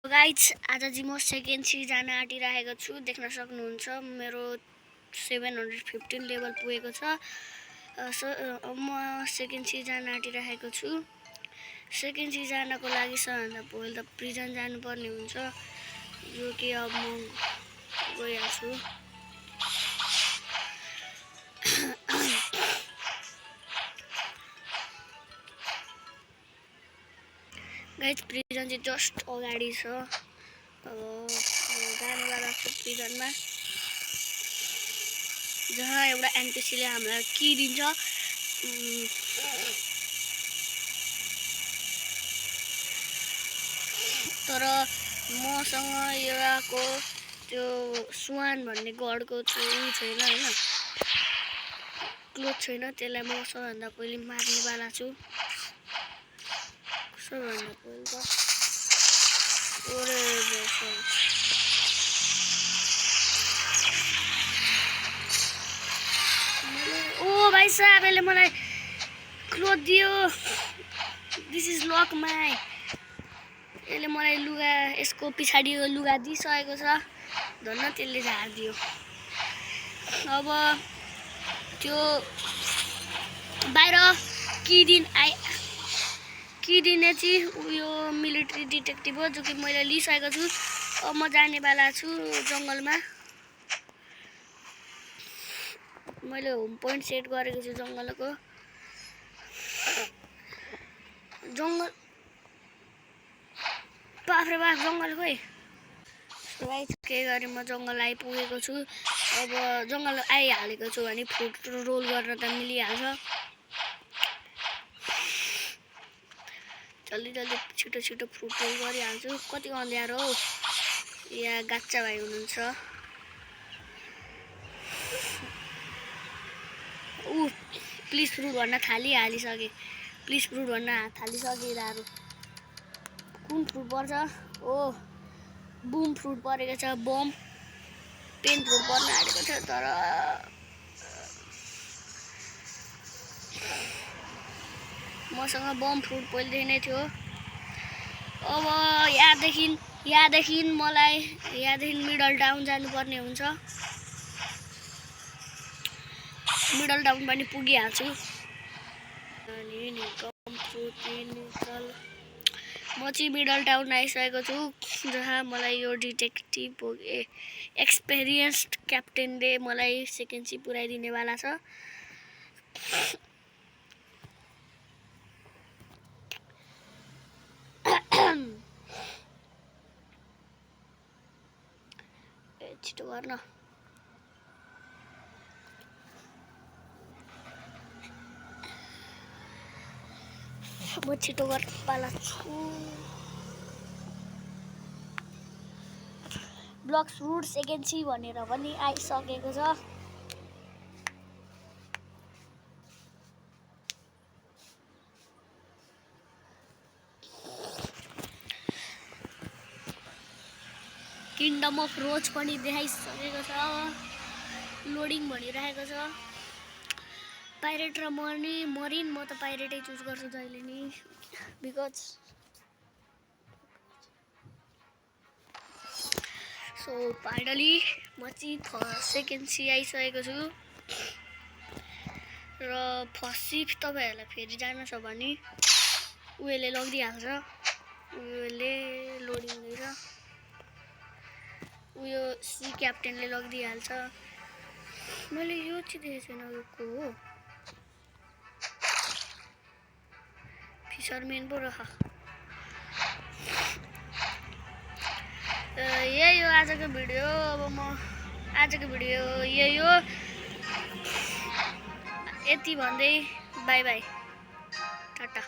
Guys आज चाहिँ म सेकेन्ड सी जान आँटिरहेको छु। देख्न सक्नुहुन्छ मेरो 715 लेभल पुगेको छ। म सेकेन्ड सी जान आँटिरहेको छु। सेकेन्ड सी जानको लागि सबभन्दा पहिले त प्रिजन जानुपर्ने हुन्छ, जो कि अब म गइहाल्छु। गाइज प्रिजन चाहिँ जस्ट अगाडि छ। अब जानेवाला छु प्रिजनमा, जहाँ एउटा एनपिसीले हामीलाई की दिन्छ। तर मसँग एउटाको त्यो स्वान भन्ने गडको उयो छैन होइन, क्लोथ छैन। त्यसलाई म सबभन्दा पहिले मार्नेवाला छु। सबभन्दा पहिले त ओ भाइ साहब, यसले मलाई क्लोथ दियो। This is lock my. यसले मलाई लुगा, यसको पछाडि लुगा दिइसकेको छ। धन्न त्यसले झारिदियो। अब त्यो बाहिर की दिने चाहिँ उयो मिलिट्री डिटेक्टिभ हो, जो कि मैले लिइसकेको छु। अब म जानेवाला छु जङ्गलमा। मैले होम पोइन्ट सेट गरेको छु जङ्गलको। जङ्गल बाफ्रे बाफ, जङ्गल खोइ। के गरे म जङ्गल आइपुगेको छु। अब जङ्गल आइहालेको छु भने फ्रुट रोल गर्न त मिलिहाल्छ। जल्दी जल्दी छिटो छिटो फ्रुट रोल गरिहाल्छु। कति अँध्यारो हौ। यहाँ गाच्चा भाइ हुनुहुन्छ। प्लिज फ्रुट भन्न थालिसके। प्लिज फ्रुट भन्न थालिसके यिनीहरू। कुन फ्रुट पर्छ? ओ बुम फ्रुट परेको छ। बम पेन फ्रुट पर्न आँटेको छ, तर मसँग बम फ्रुट पहिलेदेखि नै थियो। अब यहाँदेखि मिडल टाउन जानुपर्ने हुन्छ। मिडल टाउन पनि पुगिहाल्छु। म चाहिँ मिडल टाउन आइसकेको छु, जहाँ मलाई यो डिटेक्टिभ एक्सपिरियन्स्ड क्याप्टेनले मलाई सेकेन्ड सी पुऱ्याइदिनेवाला छ। छिटो गर्न। म छिटो गर्नवाला छु। ब्लक फ्रुट सेकेन्ड सी भनेर पनि आइसकेको छ। किङडम अफ रोज पनि देखाइसकेको छ। लोडिङ भनिरहेको छ। पाइरेट र मरिन, म त पाइरेटै चुज गर्छु जहिले नि, बिकज सो फाइनली म चाहिँ सेकेन्ड सी आइसकेको छु। र फर्स्ट सी तपाईँहरूलाई फेरि जानु छ भने उयोले लगिदिइहाल्छ। उयोले लोडिङ हुँदैछ। उयो सी क्याप्टेनले लगिदिइहाल्छ। मैले यो चाहिँ देखेको छैन, यो को हो? फिसरम्यान पो रह। यही हो आजको भिडियो। अब म आजको भिडियो यही हो। यति भन्दै बाई बाई, टाटा।